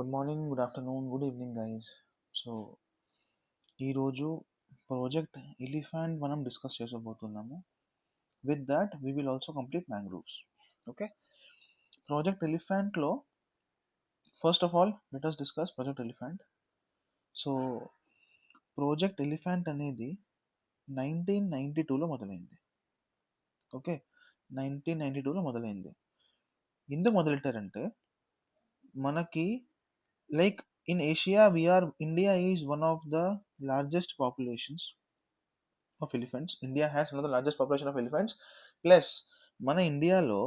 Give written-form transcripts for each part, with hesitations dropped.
Good morning, good afternoon, good evening guys. So ఈరోజు project elephant మనం discuss చేసుకోబోతున్నాము. With that we will also complete mangroves. Okay, project ఎలిఫెంట్లో first of all let us discuss project elephant. So project elephant అనేది 1992లో మొదలైంది. Okay, 1992లో మొదలైంది. ఎందుకు మొదలెట్టారంటే మనకి like in Asia, India is one of the largest populations of elephants. India has one of the largest population of elephants. Plus మన ఇండియాలో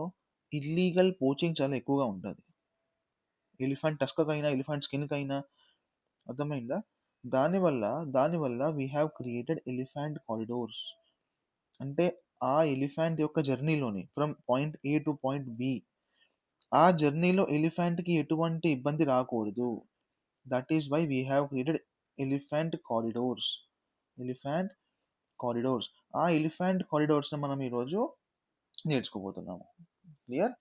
illegal poaching చాలా ఎక్కువగా ఉంటుంది. ఎలిఫెంట్ టస్కకైనా ఎలిఫెంట్ స్కిన్కైనా, అర్థమైందా? దానివల్ల దానివల్ల we have created elephant corridors. అంటే ఆ ఎలిఫెంట్ యొక్క జర్నీలోని from point A to point B, ఆ జర్నీలో ఎలిఫెంట్కి ఎటువంటి ఇబ్బంది రాకూడదు. That is why we have created elephant corridors. Elephant corridors. ఆ ఎలిఫెంట్ కారిడోర్స్ని మనం ఈరోజు నేర్చుకోబోతున్నాము. Clear?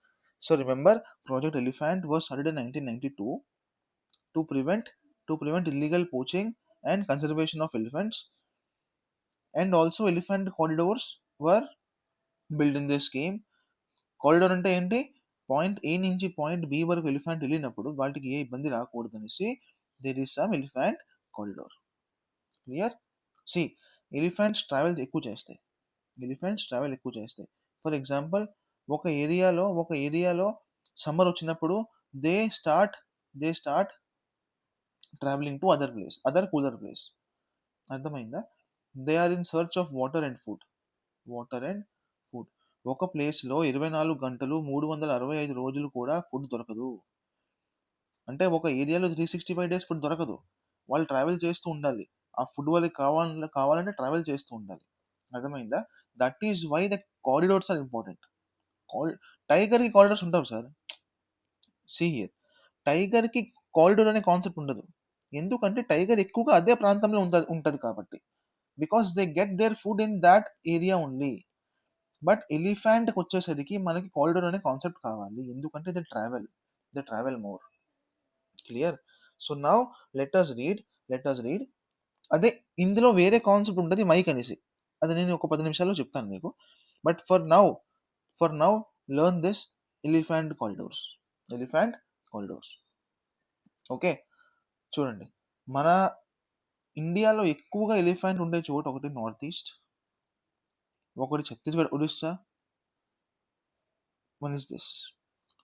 So remember, project elephant was started in 1992 to prevent illegal poaching and conservation of elephants, and also elephant corridors were built in this scheme. Corridor అంటే ఏంటి? Point ఏ నుంచి point B వరకు elephant వెళ్ళినప్పుడు వాటికి ఏ ఇబ్బంది రాకూడదు అనేసి there is some elephant corridor. Clear? See, elephants travel ఎక్కువ చేస్తాయి. ఫర్ ఎగ్జాంపుల్, ఒక ఏరియాలో సమ్మర్ వచ్చినప్పుడు they start travelling to other cooler place. అర్థమైందా? They are in search of water and food. ఒక ప్లేస్లో 24 గంటలు 365 రోజులు కూడా ఫుడ్ దొరకదు. అంటే ఒక ఏరియాలో 365 డేస్ ఫుడ్ దొరకదు. వాళ్ళు ట్రావెల్ చేస్తూ ఉండాలి. ఆ ఫుడ్ వాళ్ళకి కావాలంటే ట్రావెల్ చేస్తూ ఉండాలి. అర్థమైందా? That is why the corridors are important. టైగర్కి కారిడోర్స్ ఉంటావు సార్. సీ హియర్, టైగర్కి కారిడోర్ అనే కాన్సెప్ట్ ఉండదు. ఎందుకంటే టైగర్ ఎక్కువగా అదే ప్రాంతంలో ఉంటుంది కాబట్టి, because they get their food in that area only. But ఎలిఫెంట్కి వచ్చేసరికి మనకి కారిడోర్ అనే కాన్సెప్ట్ కావాలి, ఎందుకంటే they travel more. Clear? So now let us read. అదే ఇందులో వేరే కాన్సెప్ట్ ఉంటుంది, మైక్ అనేసి. అది నేను ఒక 10 నిమిషాల్లో చెప్తాను మీకు. But for now learn this elephant corridors. Okay, చూడండి, మన ఇండియాలో ఎక్కువగా ఎలిఫెంట్ ఉండే చోటు ఒకటి నార్త్ ఈస్ట్, ఒకటి Chhattisgarh, Odisha. One is this.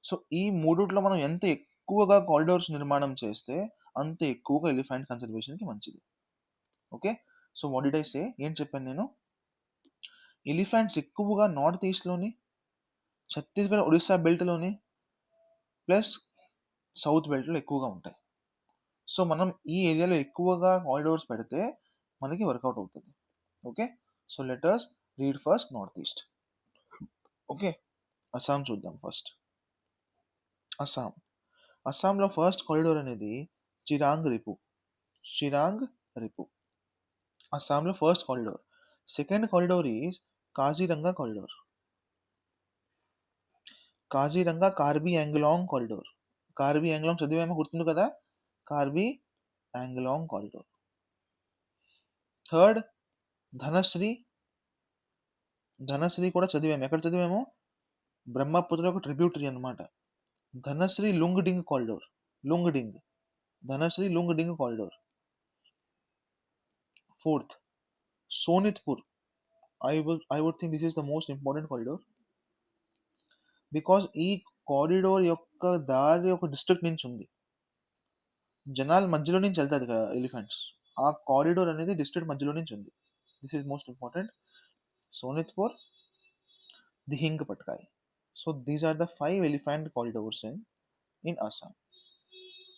So ఈ మూడిట్లో మనం ఎంత ఎక్కువగా కారిడోర్స్ నిర్మాణం చేస్తే అంత ఎక్కువగా ఎలిఫెంట్ కన్సర్వేషన్కి మంచిది. Okay, so what did I say? ఏం చెప్పాను నేను? ఎలిఫెంట్స్ ఎక్కువగా నార్త్ ఈస్ట్లోని, ఛత్తీస్గఢ్, ఒడిస్సా బెల్ట్లోని, ప్లస్ సౌత్ బెల్ట్లో ఎక్కువగా ఉంటాయి. సో మనం ఈ ఏరియాలో ఎక్కువగా కారిడోర్స్ పెడితే మనకి వర్కౌట్ అవుతుంది. Okay, so let us read first north east. Okay, Assam చూద్దాం ఫస్ట్. అస్సాంలో ఫస్ట్ కారిడోర్ అనేది చిరాంగ్ రిపు. అస్సాంలో first corridor. Second corridor is Kaziranga Karbi Anglong corridor. Karbi Anglong చదివేమో గుర్తుంది కదా, కార్బీ యాంగ్లాంగ్ కారిడోర్. థర్డ్ ధనశ్రీ కూడా చదివాము. ఎక్కడ చదివాము? బ్రహ్మపుత్ర ఒక ట్రిబ్యూటరీ అనమాట. Dhansiri Lumding corridor. Fourth, Sonitpur. I would think this is the most important corridor, because ఈ కారిడోర్ యొక్క దారి ఒక డిస్ట్రిక్ట్ నుంచి ఉంది. జనాల మధ్యలో నుంచి వెళ్తుంది కదా ఎలిఫెంట్స్. ఆ కారిడోర్ అనేది డిస్ట్రిక్ట్ మధ్యలో నుంచి ఉంది. This is most important. Sonitpur, Dihing Patkai. So these are the 5 elephant corridors in Assam.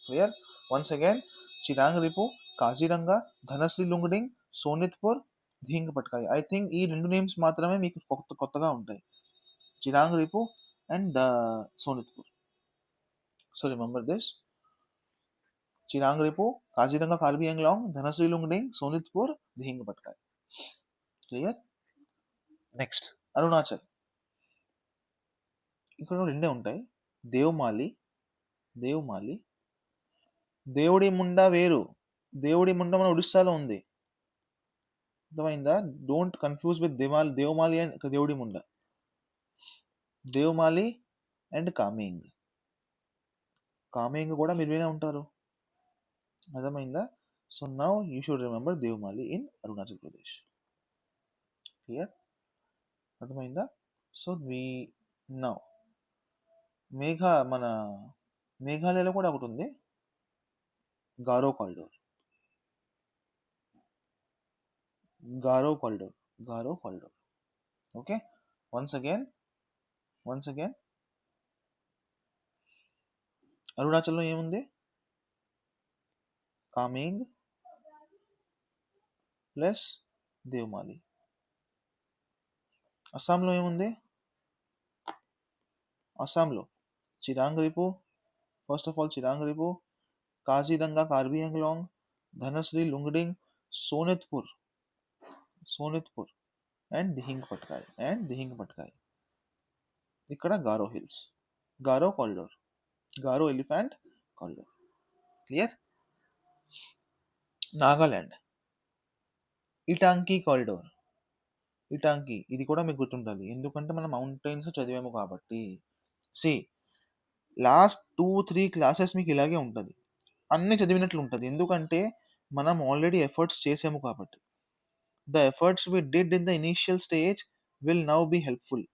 Clear? Once again, Chirang Ripu, Kaziranga, Dhansiri Lumding, Sonitpur, Dihing Patkai. I think ఈ 2 నేమ్స్ మాత్రమే మీకు కొత్తగా ఉంటాయి, Chirang Ripu and Sonitpur. So remember this: Chirang Ripu, Kaziranga, Karbi Anglong, Dhansiri Lumding, Sonitpur, Dihing Patkai. Clear? Next Arunachal. ఇక్కడ 2 ఉంటాయి, దేవమాలి దేవుడి ముండ వేరు. దేవుడి ముండ మన ఒడిస్సాలో ఉంది. అర్థమైందా? డోంట్ కన్ఫ్యూజ్ విత్ దేవమాలి అండ్ దేవుడి ముండ. దేవమాలి అండ్ కామేంగ్. కామేంగ్ కూడా మీరు వినే ఉంటారు. అర్థమైందా? So now you should remember Deomali in Arunachal Pradesh. Clear? అర్థమైందా? సో నౌ మన మేఘాలయలో కూడా ఒకటి ఉంది, Garo corridor. Garo corridor. Garo corridor. Okay, once again అరుణాచల్లో ఏముంది? కామేంగ్ ప్లస్ దేవమాలి. అస్సాంలో ఏముంది? అస్సాంలో Chirang Ripu. First of all Chirang Ripu, Kaziranga Karbi Anglong, Dhansiri Lumding, Sonitpur and Dihing Patkai. ఇక్కడ Garo hills, Garo corridor, Garo elephant corridor. Clear? Nagaland Intanki corridor. Intanki, ఇది కూడా మీకు గుర్తుండాలి, ఎందుకంటే మనం మౌంటైన్స్ చదివాము కాబట్టి. సి లాస్ట్ 2-3 క్లాసెస్ మీకు ఇలాగే ఉంటుంది, అన్ని చదివినట్లు ఉంటుంది, ఎందుకంటే మనం ఆల్రెడీ ఎఫర్ట్స్ చేసాము కాబట్టి. The efforts we did in the initial stage will now be helpful.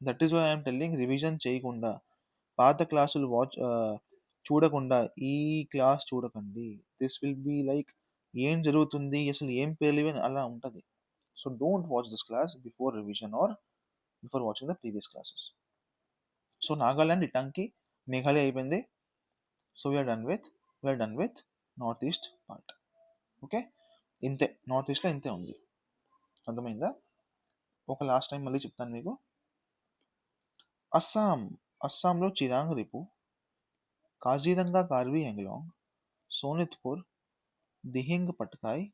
That is why I'm telling, revision చేయకుండా, పాత క్లాసులు చూడకుండా ఈ క్లాస్ చూడకండి. దిస్ విల్ బీ లైక్ ఏం జరుగుతుంది అసలు, ఏం పేలివి అలా ఉంటుంది. So don't watch this class before revision or before watching the previous classes. So Nagaland, Intanki, Meghalaya అయిపోయింది. So we are done with north east part. Okay, ఇంతే, నార్త్ ఈస్ట్లో ఇంతే ఉంది. అర్థమైందా? ఒక లాస్ట్ టైం మళ్ళీ చెప్తాను మీకు. అస్సాంలో Chirang Ripu, Kaziranga Karbi Anglong, Sonitpur, Dihing Patkai,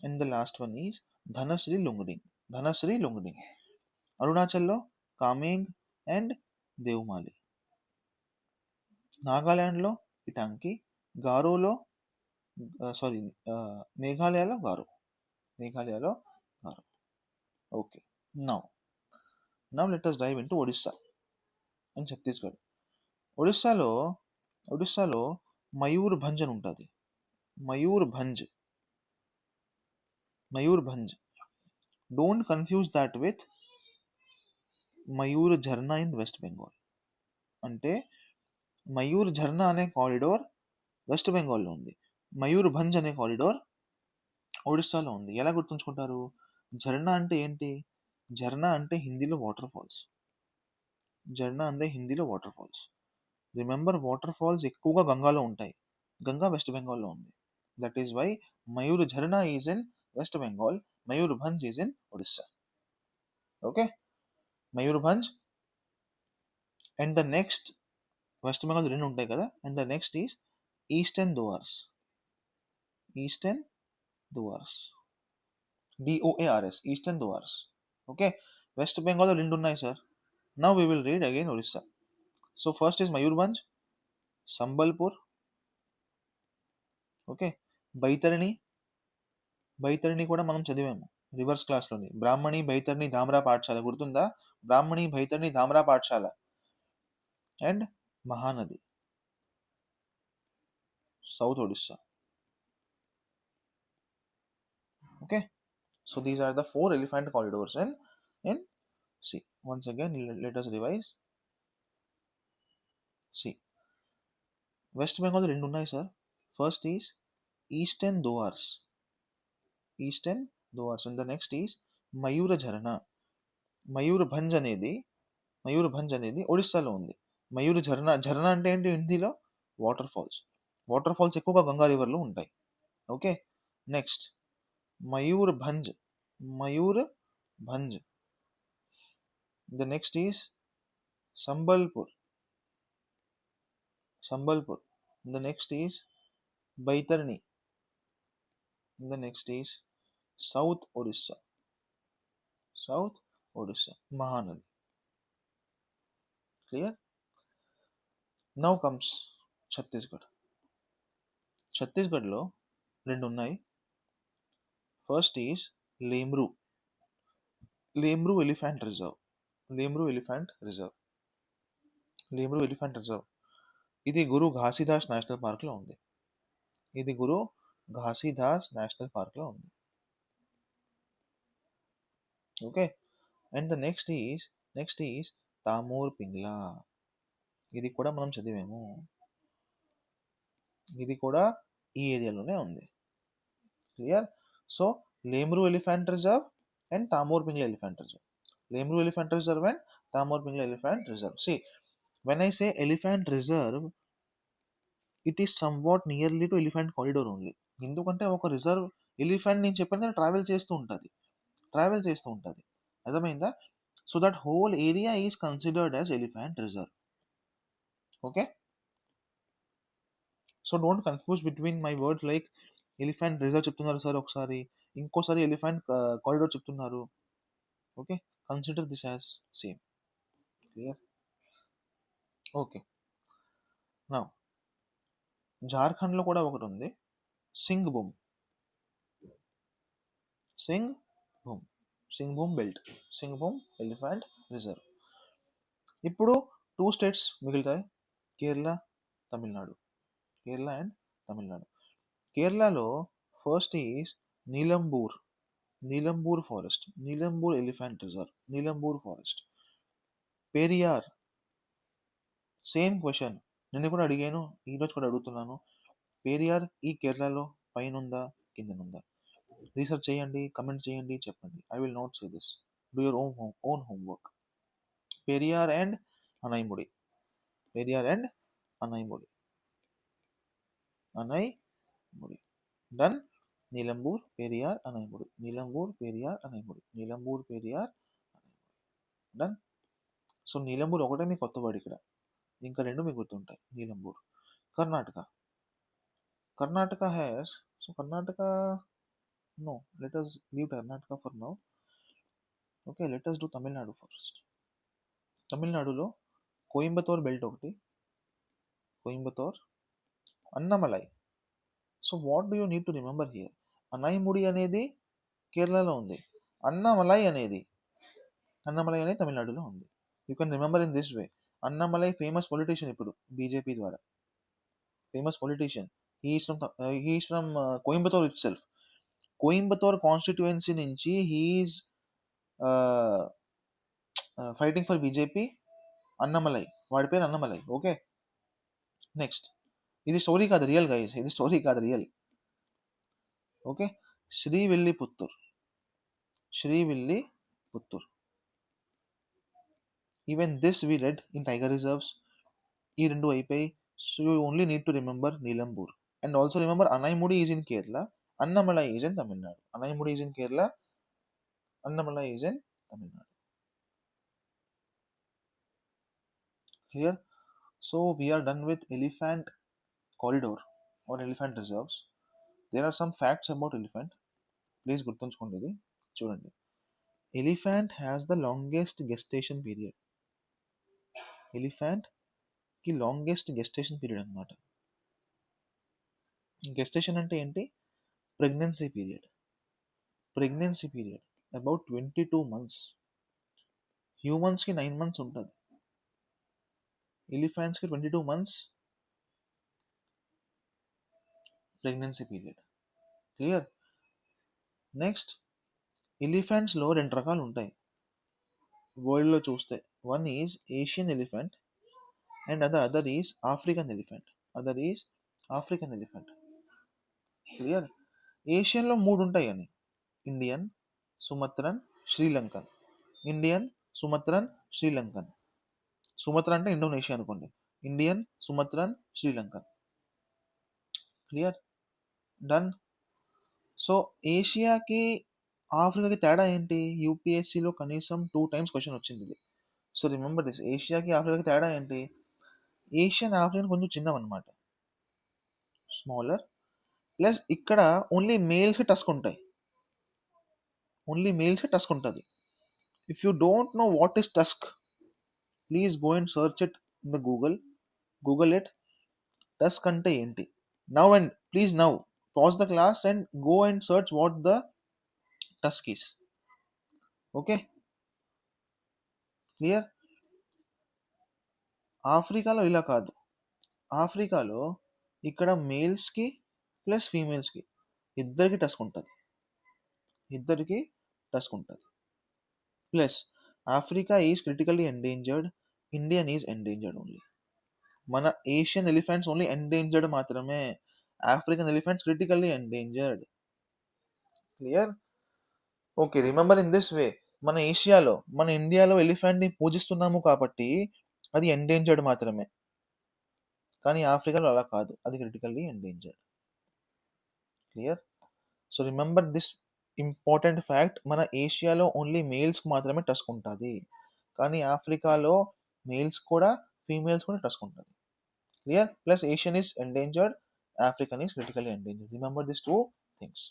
and the last one is Dhansiri Lumding. అరుణాచల్లో కామేంగ్ అండ్ దేవమాలి. నాగాలాండ్లో ఇటాంకి, గారోలో మేఘాలయలో Garo. Okay, now let us dive into Odisha and Chhattisgarh. ఒడిస్సాలో మయూర్ భంజ్ అని ఉంటుంది. Mayurbhanj. Don't confuse that with Mayur Jharna in West Bengal. అంటే మయూర్ ఝర్నా అనే కారిడోర్ వెస్ట్ బెంగాల్లో ఉంది, మయూర్ భంజ్ అనే కారిడోర్ ఒడిస్సాలో ఉంది. ఎలా గుర్తుంచుకుంటారు? ఝర్నా అంటే ఏంటి? ఝర్నా అంటే హిందీలో water falls. Remember, water falls ఎక్కువగా గంగాలో ఉంటాయి. గంగా వెస్ట్ బెంగాల్లో ఉంది. That is why Mayur Jharna is in West Bengal, Mayurbhanj is in Odisha. Okay, Mayurbhanj and the next, West Bengal 2 ఉంటాయి కదా, and the next is eastern Dooars. DOARS, eastern Dooars. Okay, West బెంగాల్లో 2 ఉన్నాయి sir. Now we will read again Odisha. So first is Mayurbhanj, Sambalpur, okay, Baitarani కూడా మనం చదివాము reverse క్లాస్లోని. బ్రాహ్మణి బైతరణి ధామ్రా పాఠశాల గుర్తుందా? బ్రాహ్మణి బైతరణి ధామ్రా పాఠశాల. And Mahanadi, south Odisha. Okay, so these are the 4 elephant corridors in see, once again let us revise. See, West Bengal 2 ఉన్నాయి sir. First is eastern Dooars and the next is Mayur Jharna. Mayurbhanj అనేది ఒడిస్సాలో ఉంది. మయూర్ ఝరణ అంటే ఏంటి హిందీలో? వాటర్ ఫాల్స్ ఎక్కువగా గంగా రివర్లో ఉంటాయి. Okay, next Mayur Bhanj. The next is Sambalpur. The next is Baitarni. The next is South Odisha. Mahanadi. Clear? Now comes Chhattisgarh. ఛత్తీస్గఢ్లో రెండు ఉన్నాయి. First is Lemru Lemru elephant reserve Lemru elephant reserve Lemru elephant reserve ఇది గురు ఘాసీదాస్ నేషనల్ పార్క్లో ఉంది. ఇది Guru Ghasidas national పార్క్లో ఉంది. Okay. And the next is Tamor Pingla. ఇది కూడా మనం చదివాము. ఇది కూడా ఈ ఏరియాలోనే ఉంది. Clear. So Lemru elephant reserve and Tamor Pingla elephant reserve. Lemru elephant reserve and Tamor Pingla elephant reserve. See, when I say elephant reserve, it is somewhat nearly to elephant corridor only. ఎందుకంటే ఒక రిజర్వ్ ఎలిఫెంట్ నేను చెప్పాను కదా ట్రావెల్ చేస్తూ ఉంటుంది. అర్థమైందా? So that whole area is considered as elephant reserve. Okay. So don't confuse between my words like elephant reserve చెప్తున్నారు sir ఒకసారి, ఇంకోసారి ఎలిఫెంట్ కారిడోర్ చెప్తున్నారు. Okay. Consider this as same. Clear. Okay. Now జార్ఖండ్లో కూడా ఒకటి ఉంది, Singhbhum Singhbhum Singhbhum belt, Singhbhum elephant reserve. ఇప్పుడు 2 states మిగులుతాయి, కేరళ తమిళనాడు. కేరళ అండ్ తమిళనాడు. కేరళలో first is Nilambur forest, Nilambur elephant reserve, Nilambur forest. Periyar, same question నిన్న కూడా అడిగాను, ఈరోజు కూడా అడుగుతున్నాను. పెరియార్ ఈ కేరళలో పైనుందా కిందనుందా? రీసెర్చ్ చేయండి, కమెంట్ చేయండి, చెప్పండి. I will not say this. Do your own homework. Periyar and Anaimudi, Periyar and Anaimudi, Anaimudi. Done. Nilambur Periyar Anaimudi, Nilambur Periyar Anaimudi, Nilambur Periyar Anaimudi. Done. So Nilambur ఒకటే మీ కొత్త వర్డ్ ఇక్కడ, ఇంకా రెండు మీకు గుర్తుంటాయి. Nilambur. Karnataka. Karnataka has, so Karnataka, no, let us leave Karnataka for now. Okay, let us do Tamil Nadu first. తమిళనాడులో Coimbatore belt ఒకటి, Coimbatore, Annamalai. So what do you need to remember here? Anaimudi అనేది కేరళలో ఉంది, అన్నమలై అనేది తమిళనాడులో ఉంది. You can remember in this way. Annamalai famous politician ఇప్పుడు BJP ద్వారా, famous politician. He is from Coimbatore itself. Coimbatore constituency నుంచి he is fighting for BJP. Annamalai, వాడి పేరు అన్నమలై. ఓకే. నెక్స్ట్, ఇది స్టోరీ కాదు రియల్ గైస్, ఇది స్టోరీ కాదు real. Okay. Srivilliputhur, Srivilliputhur. Even this we red in tiger reserves. ఈ రెండు అయిపోయి. So you only need to remember Nilambur. And also remember Anaimudi is in Kerala, Annamalai is in Tamil Nadu. Anaimudi is in Kerala, Annamalai is in Tamil Nadu. Clear? So we are done with elephant corridor or elephant reserves. There are some facts about elephant. Please గుర్తుంచుకోండి ఇది. చూడండి. Elephant has the longest gestation period. Elephant కి longest gestation period అనమాట. Gestation అంటే ఏంటి? Pregnancy period. Pregnancy period about 22 months. హ్యూమన్స్కి 9 months ఉంటుంది, ఎలిఫెంట్స్కి 22 months pregnancy period. Clear. Next, ఎలిఫెంట్స్లో రెండు రకాలు ఉంటాయి వరల్డ్లో చూస్తే. One is Asian elephant and other is African elephant. Clear. ఏషియన్లో 3 ఉంటాయి అని, Indian, Sumatran, Sri Lankan. Indian, Sumatran, Sri Lankan. Sumatra అంటే ఇండోనేషియా అనుకోండి. Indian, Sumatran, Sri Lankan. Clear. Done. So ఏషియాకి ఆఫ్రికాకి తేడా ఏంటి? యూపీఎస్సీలో కనీసం 2 times క్వశ్చన్ వచ్చింది ఇది. So remember this. ఏషియాకి ఆఫ్రికాకి తేడా ఏంటి? ఏషియన్ ఆఫ్రికన్ కొంచెం చిన్నవన్నమాట, స్మాలర్. ప్లస్ ఇక్కడ ఓన్లీ మేల్స్కి టస్క్ ఉంటాయి, ఉంటుంది. If you don't know what is tusk, please go and search it in the Google it. Tusk అంటే ఏంటి? Now and please now pause the class and go and search what the tusk is. Okay, clear? ఆఫ్రికాలో ఇలా కాదు. ఆఫ్రికాలో ఇక్కడ మేల్స్కి plus ఫీమేల్స్కి ఇద్దరికి tusk ఉంటుంది. ఇద్దరికి టస్క్ ఉంటుంది. Plus Africa is critically endangered, Indian is endangered only. మన ఏషియన్ ఎలిఫెంట్స్ ఓన్లీ ఎండేంజర్డ్ మాత్రమే. African elephants critically endangered. Clear? Okay, remember in this వే. మన ఏషియాలో, మన ఇండియాలో ఎలిఫెంట్ని పూజిస్తున్నాము కాబట్టి అది ఎండేంజర్డ్ మాత్రమే. కానీ ఆఫ్రికాలో అలా కాదు, అది critically endangered. Clear? So remember this important fact. మన ఏషియాలో ఓన్లీ మేల్స్కి మాత్రమే టస్క్ ఉంటుంది, కానీ ఆఫ్రికాలో మేల్స్ కూడా ఫీమేల్స్ కూడా టస్క్ ఉంటుంది. Clear? Plus Asian is endangered, African is critically endangered. Remember this two things.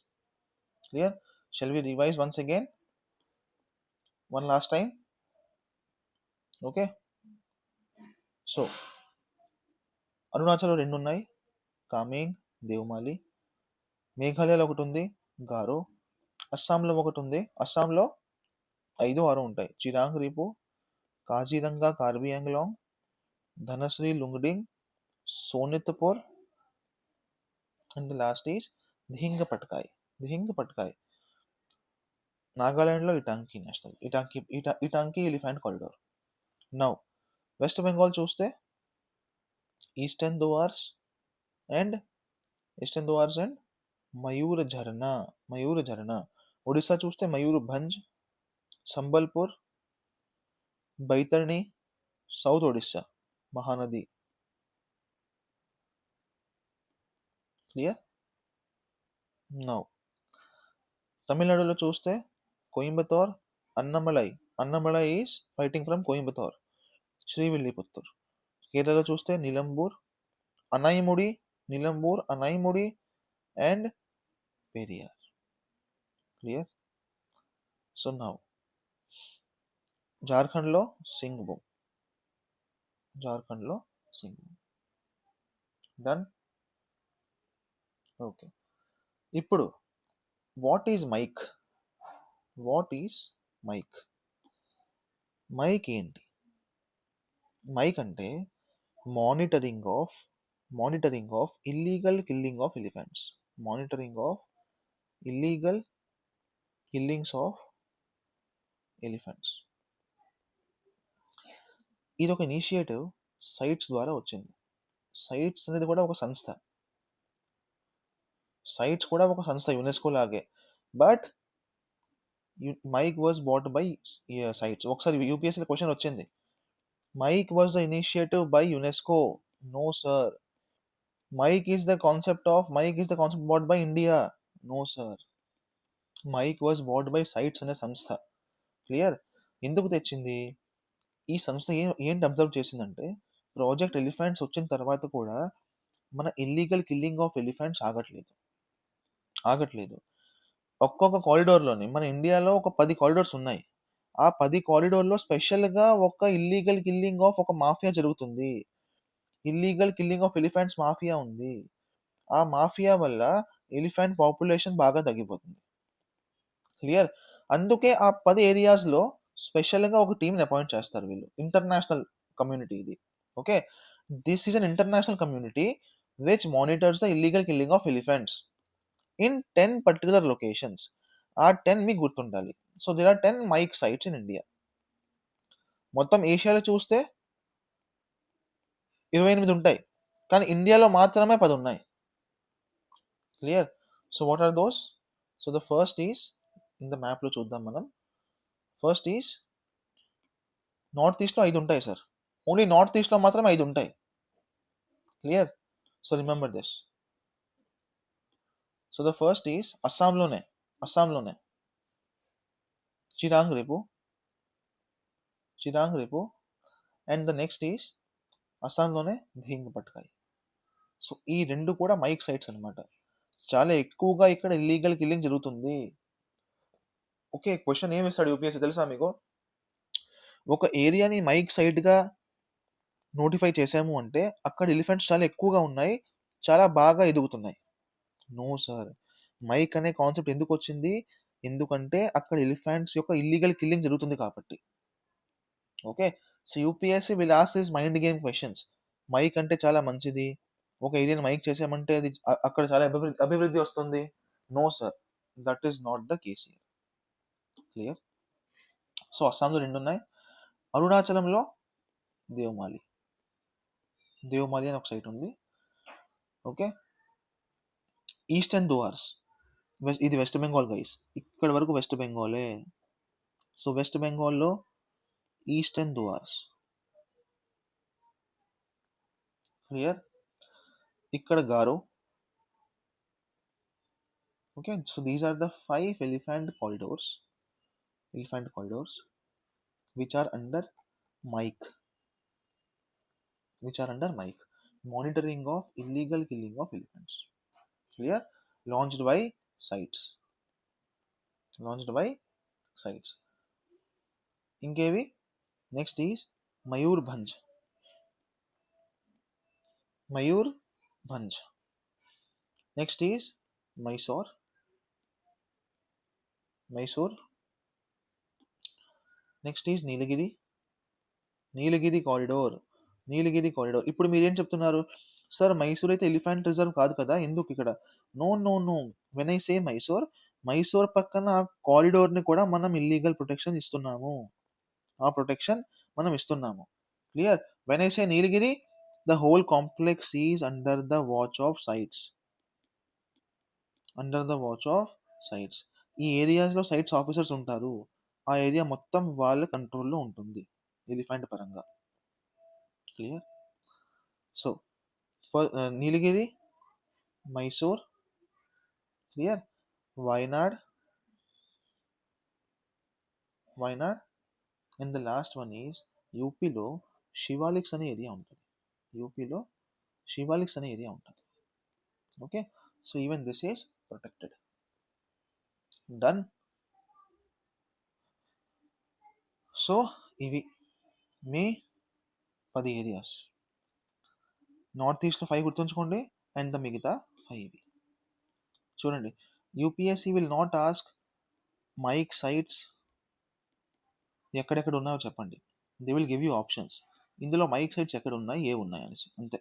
Clear? Shall we revise once again, one last time? Okay, so అరుణాచల్లో 2 ఉన్నాయి, కామేంగ్, దేవమాలి. మేఘాలయలో ఒకటి ఉంది, గారో. అస్సాంలో ఒకటి ఉంది, అస్సాంలో 5, 6 ఉంటాయి, Chirang Ripu, Kaziranga, Karbi Anglong, Dhansiri Lumding, Sonitpur, and the last is Dihing Patkai. Dihing Patkai నాగాలాండ్లో Intanki national, Intanki elephant corridor. Now West Bengal చూస్తే ఈస్టర్న్ దువార్స్ అండ్ మయూర్ ఝరనా. ఒడిశా చూస్తే Mayurbhanj, Sambalpur, Baitarani, south Odisha, Mahanadi. Clear? Now తమిళనాడులో చూస్తే Coimbatore, Annamalai is fighting from Coimbatore, Srivilliputhur. కేరళలో చూస్తే Nilambur, Anaimudi and Periyar. Clear? So now జార్ఖండ్లో సింగ్భూమ్. డన్? ఓకే, ఇప్పుడు వాట్ ఈజ్ మైక్? మైక్ ఏంటి? మైక్ అంటే monitoring of illegal killing of elephants. Illegal killings of elephants. ఇది ఒక ఇనిషియేటివ్ సైట్స్ ద్వారా వచ్చింది. సైట్స్ అనేది కూడా ఒక సంస్థ, యునెస్కో లాగే. But MIKE was brought by CITES. ఒకసారి యూపీఎస్సీ క్వశ్చన్ వచ్చింది, MIKE was the initiative by UNESCO. No sir. MIKE is the concept brought by India. No sir. MIKE was brought by CITES అనే సంస్థ. Clear? ఎందుకు తెచ్చింది ఈ సంస్థ? ఏంటి observe చేసిందంటే, ప్రాజెక్ట్ ఎలిఫెంట్స్ వచ్చిన తర్వాత కూడా మన ఇల్లీగల్ కిల్లింగ్ ఆఫ్ ఎలిఫెంట్స్ ఆగట్లేదు. ఒక్కొక్క కారిడోర్లోని, మన ఇండియాలో ఒక 10 కారిడోర్స్ ఉన్నాయి. ఆ 10 కారిడోర్లో స్పెషల్గా ఒక ఇల్లీగల్ కిల్లింగ్ ఆఫ్ ఒక మాఫియా జరుగుతుంది. Illegal killing of elephants mafia ఉంది. ఆ మాఫియా వల్ల ఎలిఫెంట్ పాపులేషన్ బాగా తగ్గిపోతుంది. క్లియర్? అందుకే ఆ 10 ఏరియాస్లో స్పెషల్గా ఒక టీంని అపాయింట్ చేస్తారు వీళ్ళు. ఇంటర్నేషనల్ కమ్యూనిటీ ఇది. Okay, this is an international community which monitors the illegal killing of elephants in 10 particular locations. ఆ 10 మీకు గుర్తుండాలి. So there are 10 MIKE sites in India. మొత్తం ఏషియాలో చూస్తే 28 ఉంటాయి, కానీ ఇండియాలో మాత్రమే 10 ఉన్నాయి. Clear? So what are those? So the first is, in the మ్యాప్లో చూద్దాం మనం. ఫస్ట్ ఈస్ నార్త్ ఈస్ట్లో 5 ఉంటాయి సార్. ఓన్లీ నార్త్ ఈస్ట్లో మాత్రమే 5 ఉంటాయి. Clear? So remember this. So the first is అస్సాంలోనే Chirang Ripu, and the next is అస్సాంలోనే ధింగ్ పట్కాయ్. సో ఈ 2 కూడా మైక్ సైట్స్ అనమాట. చాలా ఎక్కువగా ఇక్కడ ఇల్లీగల్ కిల్లింగ్ జరుగుతుంది. ఓకే, క్వశ్చన్ ఏమి ఇస్తాడు యూపీఎస్సీ తెలుసా మీకు? ఒక ఏరియాని మైక్ సైట్గా నోటిఫై చేసాము అంటే అక్కడ ఎలిఫెంట్స్ చాలా ఎక్కువగా ఉన్నాయి, చాలా బాగా ఎదుగుతున్నాయి. No sir. మైక్ అనే కాన్సెప్ట్ ఎందుకొచ్చింది? ఎందుకంటే అక్కడ ఎలిఫెంట్స్ యొక్క ఇల్లీగల్ కిల్లింగ్ జరుగుతుంది కాబట్టి. Okay. So, UPSC will ask this mind game questions. MIKE అంటే చాలా మంచిది. ఒక ఏరియాని మైక్ చేసామంటే అది అక్కడ చాలా అభివృద్ధి వస్తుంది. No sir. That is not the case here. Clear? So, అస్సాంలో 2 ఉన్నాయి. అరుణాచలంలో దేవమాలి. దేవమాలి అని ఒక సైట్ ఉంది. ఓకే. ఈస్టర్న్ దువార్స్. ఇది వెస్ట్ బెంగాల్ గైస్. ఇక్కడ వరకు వెస్ట్ బెంగాలే. సో, వెస్ట్ బెంగాల్‌లో ఈస్టర్న్ దువార్స్. క్లియర్? ఇక్కడ Garo. Okay. So, these are the 5 elephant corridors which are under MIC, monitoring of illegal killing of elephants. Clear? Launched by sites. ఇంకేవి? Next is Mayurbhanj. Next is Mysore. Next is Nilgiri corridor. ఇప్పుడు మీరేం చెప్తున్నారు? Sir Mysore అయితే elephant reserve కాదు కదా, ఎందుకు ఇక్కడ? No. When I say Mysore పక్కన కారిడోర్ని కూడా మనం ఇల్లీగల్ ప్రొటెక్షన్ ఇస్తున్నాము. Clear? When I say Nilgiri, the whole complex is under the watch of sites. ఈ ఏరియాస్లో సైట్స్ ఆఫీసర్స్ ఉంటారు. ఆ ఏరియా మొత్తం వాళ్ళ కంట్రోల్లో ఉంటుంది ఎలిఫెంట్ పరంగా. Clear? So, for Nilgiri, Mysore, clear? Wayanad, and the last one is యూపీలో శివాలిక్స్ అనే ఏరియా ఉంటుంది. Okay. So, even this is protected. Done. So, ఇవి మీ 10 ఏరియాస్. నార్త్ ఈస్ట్లో 5 గుర్తుంచుకోండి, అండ్ ద మిగతా 5 ఇవి. చూడండి, UPSC will not ask MIKE sites ఎక్కడెక్కడ ఉన్నాయో చెప్పండి. They will give you options. ఇందులో మైక్ సైట్స్ ఎక్కడ ఉన్నాయి, ఏ ఉన్నాయి అనేసి, అంతే.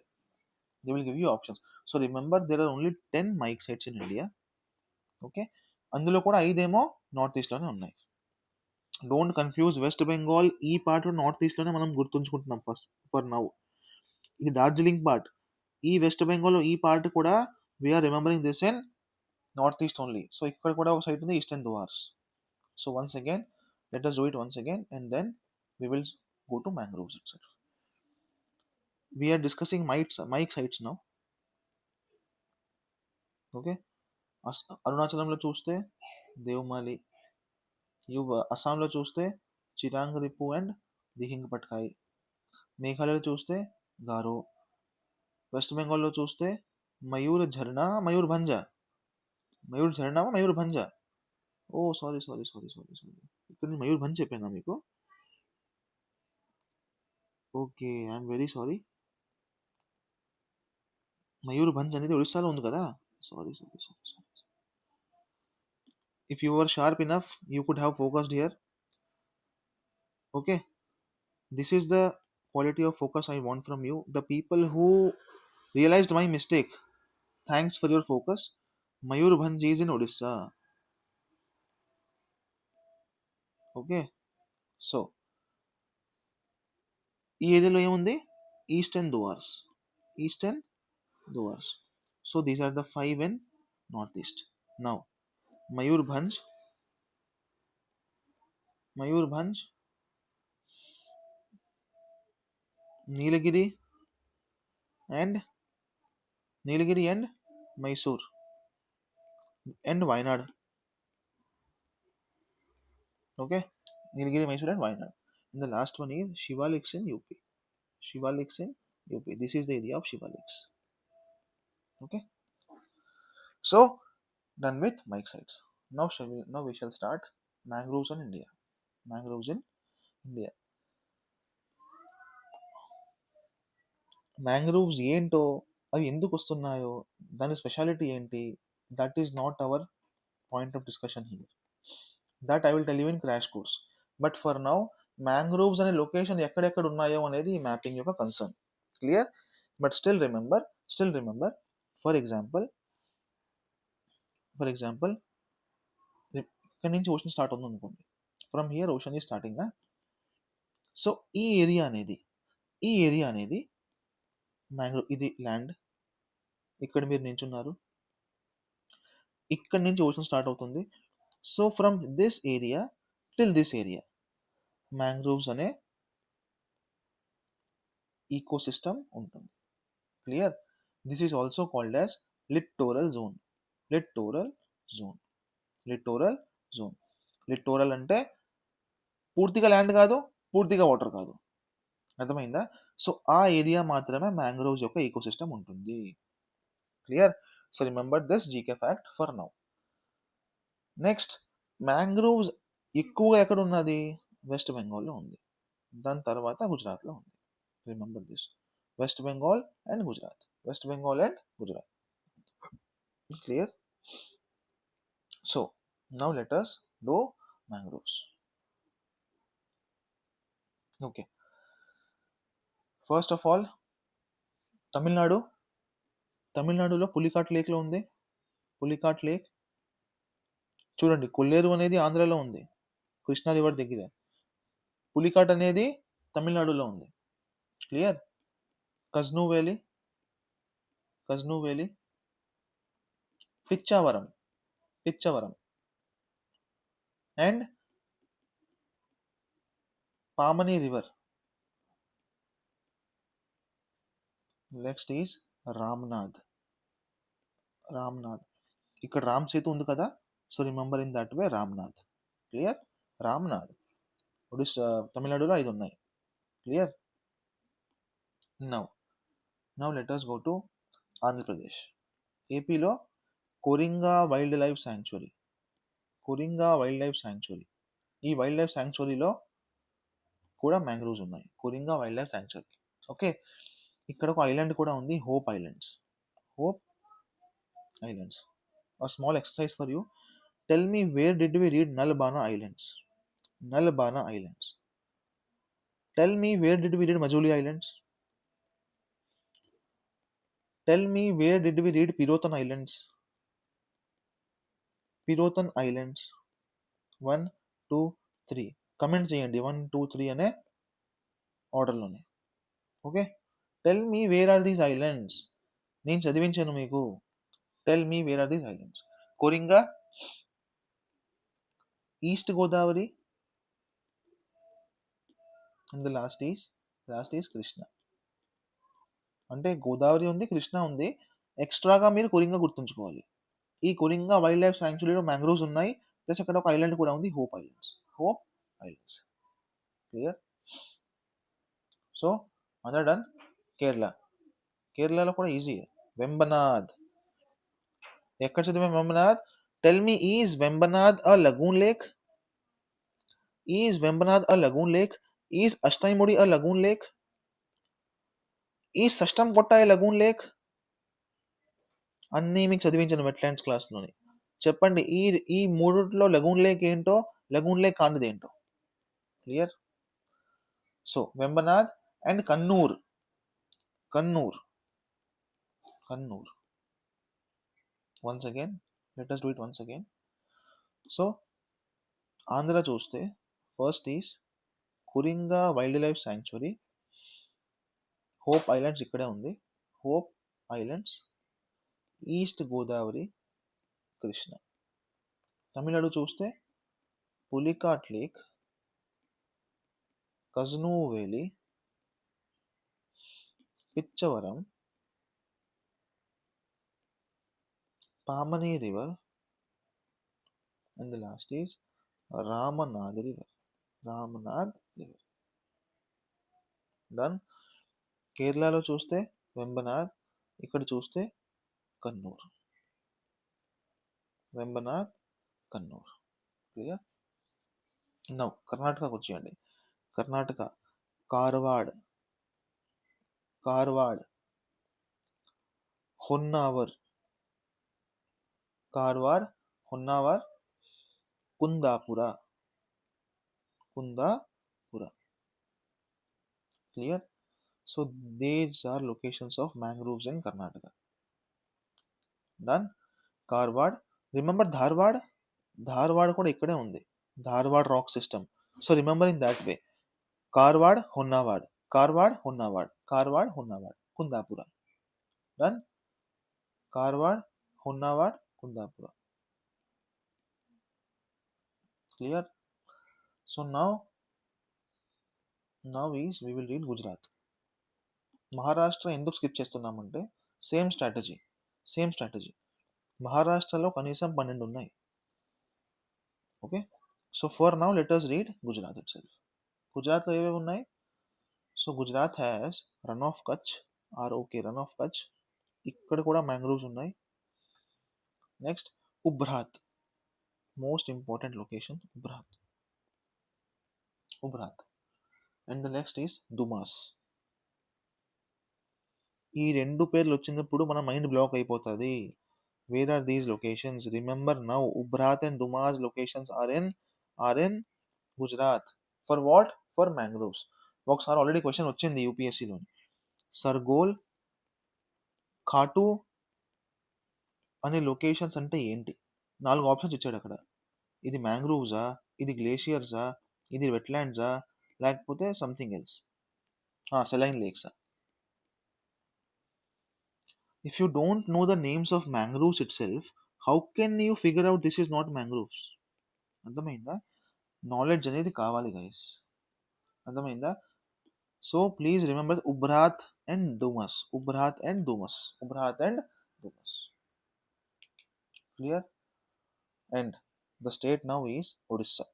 They will give you options. So remember, there are only 10 MIKE sites in India. Okay. అందులో కూడా 5 ఏమో నార్త్ ఈస్ట్లోనే ఉన్నాయి. Don't confuse West Bengal. ఈ పార్ట్ నార్త్ ఈస్ట్లోనే మనం గుర్తుంచుకుంటున్నాం ఫర్ నౌ. ఇది డార్జిలింగ్ పార్ట్. ఈ వెస్ట్ బెంగాల్ ఈ పార్ట్ కూడా we are remembering this in north east only. So ఇక్కడ కూడా ఒక సైట్ ఉంది, eastern Duars. So once again, let us do it once again, and then we will go to mangroves itself. We are discussing mic sites now. Okay. అరుణాచలంలో చూస్తే దేవమాలి, అస్సాంలో చూస్తే చిరాంగ్ Ripu and Dihing Patkai, మేఘాలయలో చూస్తే గారో, west బెంగాల్లో చూస్తే మయూర్ భంజ. ఓ సారీ. ఇక్కడ నేను మయూర్ భంజ్ చెప్పానా మీకు? Okay, I'm very sorry. Mayur Bhanj అనేది ఒడిస్సాలో ఉంది కదా. Sorry. If you were sharp enough, you could have focused here. Okay. This is the quality of focus I want from you. The people who realized my mistake, thanks for your focus. Mayurbhanj is in Odisha. Okay. So, ఈ ఏరియాలో ఏముంది? Eastern దువార్స్. So these are the 5 in northeast. Now Mayurbhanj, Nilagiri and Mysore and Wayanad. Okay, Nilagiri, Mysore and Wayanad. And the last one is Shivaliks in UP. This is the area of Shivaliks. Okay. So done with mic sites. Now we shall start mangroves in India. Mangroves ఏంటో అవి ఎందుకు వస్తున్నాయో, దాని speciality ఏంటి, that is not our point of discussion here. That I will tell you in crash course. But for now mangroves అనే location ఎక్కడెక్కడ ఉన్నాయో అనేది ఈ మ్యాపింగ్ యొక్క concern. Clear? But still remember for example ఇక్కడ నుంచి ఓషన్ స్టార్ట్ అవుతుంది అనుకోండి. ఫ్రమ్ హియర్ ఓషన్ ఈ స్టార్టింగ్. సో ఈ ఏరియా అనేది మ్యాంగ్రోవ్, ఇది ల్యాండ్, ఇక్కడ మీరు నించున్నారు, ఇక్కడ నుంచి ఓషన్ స్టార్ట్ అవుతుంది. So from this area till this area mangroves అనే ఈకోసిస్టమ్ ఉంటుంది. Clear? This is also called as littoral zone. Littoral zone littoral zone littoral అంటే పూర్తిగా ల్యాండ్ కాదు, పూర్తిగా వాటర్ కాదు. అర్థమైందా? సో ఆ ఏరియా మాత్రమే మ్యాంగ్రోవ్స్ యొక్క ఈకోసిస్టమ్ ఉంటుంది. Clear? So remember this GK fact for now. Next, mangroves ఎక్కువగా ఎక్కడ ఉన్నది? వెస్ట్ బెంగాల్లో ఉంది. దాని తర్వాత గుజరాత్లో ఉంది. Remember this, west Bengal and Gujarat, west Bengal and Gujarat. Clear? So now let us do mangroves. Okay, first of all, తమిళనాడులో పులికాట్ లేక్లో ఉంది. పులికాట్ లేక్ చూడండి, కొల్లేరు అనేది ఆంధ్రాలో ఉంది, కృష్ణా రివర్ దగ్గర. పులికాట్ అనేది తమిళనాడులో ఉంది. క్లియర్? కజ్ను valley, Pichavaram and Pamani river. Next is Ramnath. ఇక్కడ రామ్ సేతు ఉంది కదా, so remember in that way Ramnath. Clear? Ramnath. Odisha, తమిళనాడులో 5 ఉన్నాయి. Clear? Now let us go to Andhra Pradesh. ఏపీలో కొరింగా వైల్డ్ లైఫ్ శాంక్చురీ. ఈ వైల్డ్ లైఫ్ శాంక్చురీలో కూడా మ్యాంగ్రోవ్స్ ఉన్నాయి. Coringa wild life sanctuary. Okay, ఇక్కడ ఒక ఐలాండ్ కూడా ఉంది, hope islands. A small exercise for you. Tell me, where did we read Nalbana Islands? Tell me, where did we read Majuli Islands? Tell me, where did we read Pirotan Islands? 1, 2, 3 comment చేయండి. 1, 2, 3 అనే ఆర్డర్లోనే. Okay, tell me where are these islands. నేను చదివించాను మీకు. Tell me where are these islands. Coringa, east Godavari, and the last is Krishna. అంటే గోదావరి ఉంది, కృష్ణ ఉంది, ఎక్స్ట్రాగా మీరు కొరింగా గుర్తుంచుకోవాలి. ఈ కొరింగా వైల్డ్ లైఫ్ శాంక్చురీలో మ్యాంగ్రోవ్స్ ఉన్నాయి, ప్లస్ అక్కడ ఒక ఐలాండ్ కూడా ఉంది, hope islands. Clear? So other done. కేరళలో కూడా ఈజీ. వెంబనాద్. ఎక్కడ చదివాం Vembanad? Tell me, is Vembanad a lagoon lake? Is Ashtamudi a lagoon lake? Is Sasthamkotta a lagoon lake? అన్నీ మీకు చదివించాను వెట్లాండ్స్ క్లాస్లోని. చెప్పండి, ఈ మూడిట్లో లగూన్ లేక్ ఏంటో, లగూన్ లేక్ కానిది ఏంటో. Clear? So Vembanad and Kannur. Once again, let us do it once again. So Andhra చూస్తే first is Coringa wild life sanctuary. Hope islands ఇక్కడే ఉంది, hope islands, east Godavari, Krishna. Tamil Nadu చూస్తే పులికాట్ లేక్, కజ్ను valley, Pichavaram, Pamani river, and the last is Ramnath river. Done. కేరళలో చూస్తే వెంబనాథ్, ఇక్కడ చూస్తే Kannur. Clear? Now కర్ణాటకకు వచ్చేయండి. కార్వాడ్. Honnavar, Karwar, Honnavar, Kundapura, Kundapura. Clear? So these are locations of mangroves in Karnataka. Done. Karwad. Remember Dharwad? Dharwad కూడా ఇక్కడే ఉంది. Dharwad rock system. So remember in that way. Karwad, Honnavad. Karwad, Honnavad. Karwad, Honnavad. Kundapura. Done. Karwad, Honnavad, Kundapura. Clear? So now is we will read Gujarat. Maharashtra ఎందుకు skip చేస్తున్నామంటే same strategy మహారాష్ట్రలో కనీసం 12 ఉన్నాయి. Okay, so for now let us read Gujarat itself. గుజరాత్లో ఏవేవి ఉన్నాయి? So Gujarat has run of Kutch, run of Kutch. ఇక్కడ కూడా మ్యాంగ్రోవ్స్ ఉన్నాయి. Next Ubhrat, most important location Ubhrat. And the next is Dumas. ఈ రెండు పేర్లు వచ్చినప్పుడు మన మైండ్ బ్లాక్ అయిపోతుంది. Where are these locations? Remember now, Ubhrat and Dumas locations are in Gujarat. For what? For mangroves. ఒకసారి ఆల్రెడీ క్వశ్చన్ వచ్చింది యూపీఎస్సీలో. సర్గోల్, ఖాటు అనే లొకేషన్స్ అంటే ఏంటి? 4 ఆప్షన్స్ ఇచ్చాడు అక్కడ. ఇది మ్యాంగ్రోవ్సా, ఇది గ్లేషియర్సా, ఇది వెట్లాండ్సా, లేకపోతే సంథింగ్ ఎల్స్, సెలైన్ లేక్సా. If you don't know the names of mangroves itself, how can you figure out this is not mangroves? అర్థమైందా? నాలెడ్జ్ అనేది కావాలి గైస్. అర్థమైందా? So please remember Ubhrat and Dumas. Clear? And the state now is Odisha.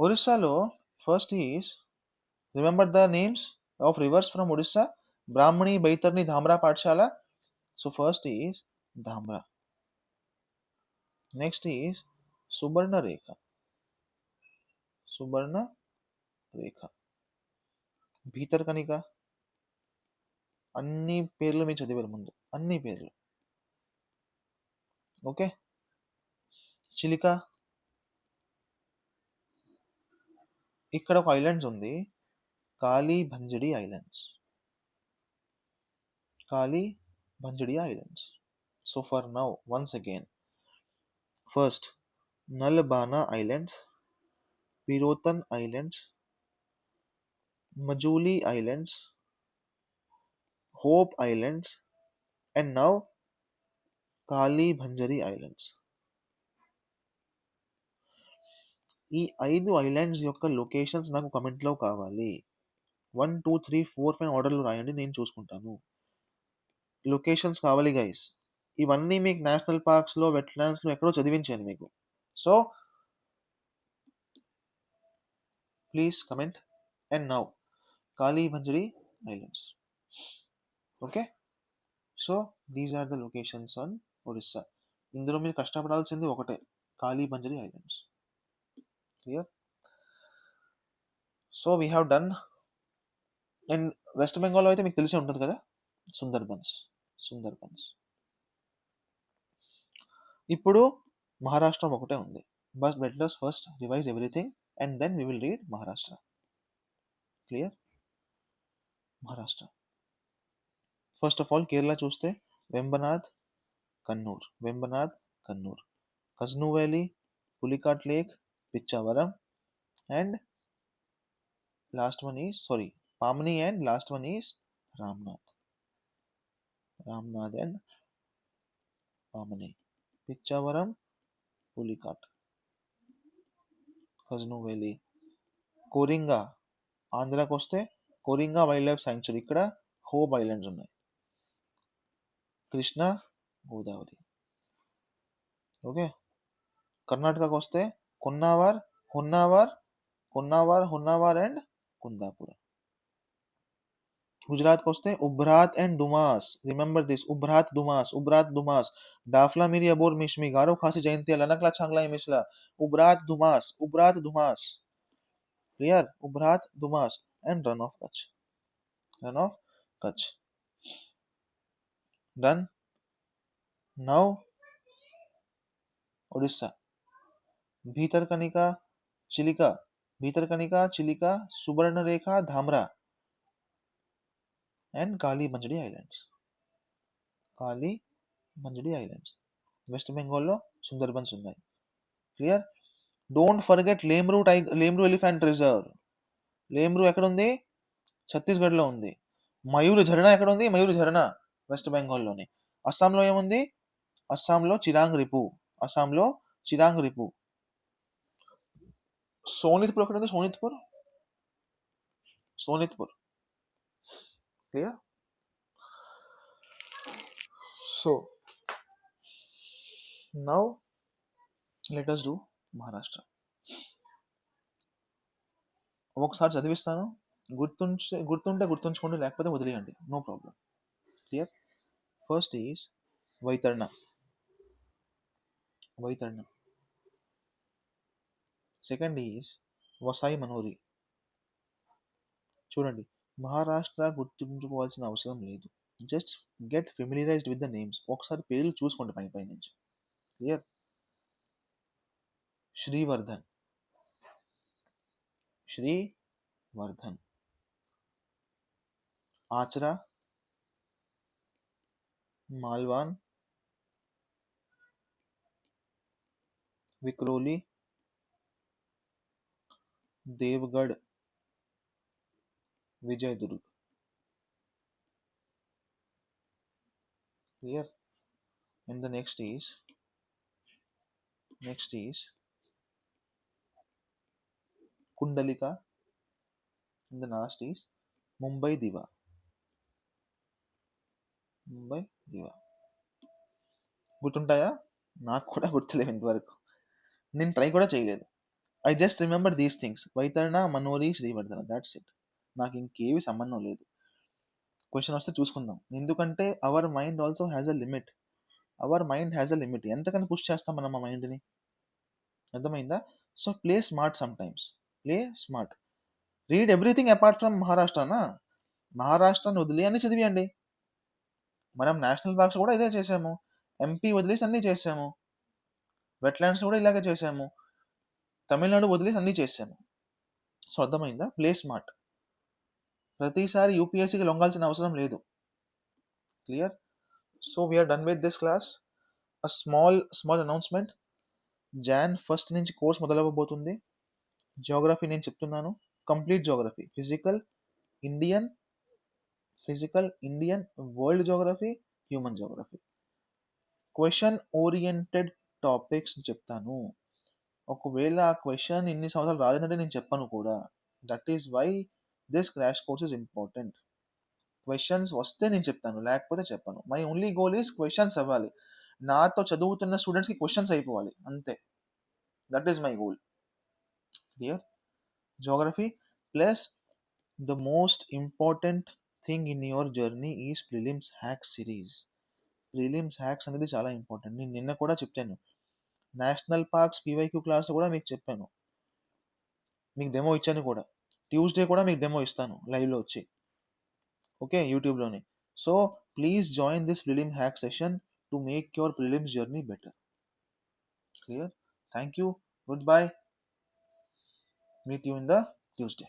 ఒరిస్సాలో first is, remember the names of rivers from Odisha: Brahmani, Baitarni, Dhamra, Pathshala. So first is Dhamra. Next is Subarna Rekha. Bhitarkanika. అన్ని పేర్లు మీరు చదివారు ముందు, అన్ని పేర్లు. Okay. Chilika. ఇక్కడ ఒక ఐలాండ్స్ ఉంది, Kali Bhanjadi islands. So for now once again, first Nalbana islands, Pirotan islands, Majuli islands, hope islands, and now Kali Bhanjari islands. ఈ 5 ఐలాండ్స్ యొక్క లొకేషన్స్ నాకు కమెంట్లో కావాలి. 1, 2, 3, 4, 5 ఆర్డర్లో రాయండి, నేను చూసుకుంటాను. లొకేషన్స్ కావాలి గైస్. ఇవన్నీ మీకు నేషనల్ పార్క్స్లో, వెట్లాండ్స్లో ఎక్కడో చదివించాను మీకు. So please comment. And now Kali Bhanjari islands. Okay, so these are the locations on Odisha. ఇందులో మీరు కష్టపడాల్సింది ఒకటే, Kali Bhanjari islands. Clear? So we have done. And west బెంగాల్లో అయితే మీకు తెలిసే ఉంటుంది కదా, సుందర్బన్స్. ఇప్పుడు మహారాష్ట్ర ఒకటే ఉంది. But let us first revise everything and then we will read Maharashtra. Clear? Maharashtra first of all Kerala చూస్తే వెంబనాథ్, కన్నూర్. కజ్ను valley, Pulicat lake, Pichavaram, and last one is Pamani, and last one is Ramnath and Pamani. Pichavaram, Pulicat, కజ్ను వ్యాలీ. కోరింగా ఆంధ్రాకి వస్తే కోరింగా వైల్డ్ లైఫ్ సాంక్చురీ. ఇక్కడ హోప్ ఐలాండ్స్ ఉన్నాయి. Krishna, Godavari. Okay. కర్ణాటకకు వస్తే Honnavar and Kundapura. గుజరాత్కి వస్తే Ubhrat and దుమాస్. Remember this, Ubhrat Dumas. Dafla Miri Abor Mishmi, Garo Khasi Jaintia, Lanakla Changla Misla. Ubhrat Dumas. Clear? Ubhrat Dumas and run of Kutch. Run of Kutch. Done. Now Odisha. Bhitarkanika, Chilika. Bhitarkanika, Chilika, Subarnarekha, Dhamra, and Kali Manjari Islands. Kali Manjari Islands. West బెంగాల్లో సుందర్బన్స్ ఉన్నాయి. Clear. Don't forget Lemru elephant reserve. Lemru ఎక్కడ ఉంది? ఛత్తీస్గఢ్లో ఉంది. మయూర్ ఝరణ ఎక్కడ ఉంది? Mayur ఝరణ west బెంగాల్లోని. అస్సాంలో ఏముంది? అస్సాంలో చిరాంగ్ రిపు. అస్సాంలో చిరాంగ్ రిపు. సోనిత్పూర్ ఎక్కడ ఉంది? Sonitpur. Sonitpur. Clear. So now let us do Maharashtra. ఒకసారి చదివిస్తాను, గుర్తుంటే గుర్తుంచుకోండి, లేకపోతే వదిలేయండి, no problem. Clear. First is Vaitarna. Vaitarna. Second is Vasai Manori. చూడండి, మహారాష్ట్ర గుర్తుంచుకోవాల్సిన అవసరం లేదు, just get familiarized with the names. ఒకసారి పేర్లు చూసుకోండి పై పై నుంచి. Clear. Shrivardhan. Shrivardhan. Achara, Malvan, Vikhroli, Devgad, Vijaydurg. Clear. And the next is Kundalika, and the last is Mumbai Diva. Mumbai Diva. గుర్తుంటాయా? నాకు కూడా గుర్తులేవు ఇంతవరకు, నేను ట్రై కూడా చేయలేదు. I just remember these things: Vaitarna, Manori, Shrivardhan, that's it. నాకు ఇంకేవి సంబంధం లేదు. క్వశ్చన్ వస్తే చూసుకుందాం, ఎందుకంటే our mind also has a limit. ఎంతకని పుష్ చేస్తాం మనం ఆ మైండ్ని? అర్థమైందా? So play smart some times. Play smart. Read everything apart from మహారాష్ట్రనా. మహారాష్ట్రని వదిలి అన్ని చదివియండి. మనం నేషనల్ పార్క్స్ కూడా ఇదే చేసాము. ఎంపీ వదిలేసి అన్నీ చేసాము. వెట్లాండ్స్ కూడా ఇలాగే చేసాము. తమిళనాడు వదిలేసి అన్నీ చేసాము. సో అర్థమైందా? Play smart. ప్రతిసారి యూపీఎస్సీకి లొంగాల్సిన అవసరం లేదు. Clear. So we are done with this class. A small announcement. Jan 1 నుంచి కోర్స్ మొదలవ్వబోతుంది. జియోగ్రఫీ నేను చెప్తున్నాను, complete geography, Indian Indian, world geography, human geography. Question oriented topics చెప్తాను. ఒకవేళ ఆ క్వశ్చన్ ఇన్ని సంవత్సరాలు రాలేదంటే నేను చెప్పను కూడా. That is why this crash course is important. Questions వస్తే నేను చెప్తాను, లేకపోతే చెప్పను. My only goal is questions అవ్వాలి. నాతో చదువుతున్న స్టూడెంట్స్కి క్వశ్చన్స్ అయిపోవాలి, అంతే. That is my goal. Clear. Geography plus the most important thing in your journey is prelims hack series. Prelims hacks అనేది చాలా ఇంపార్టెంట్. నేను నిన్న కూడా చెప్పాను, నేషనల్ పార్క్స్ పీవైక్యూ క్లాస్ కూడా మీకు చెప్పాను, మీకు డెమో ఇచ్చాను కూడా. ట్యూస్డే కూడా మీకు డెమో ఇస్తాను లైవ్లో వచ్చి, ఓకే, యూట్యూబ్లోని. So please join this prelim hack session to make your prelims journey better. Clear. Thank you. Good bye. Meet you in the Tuesday.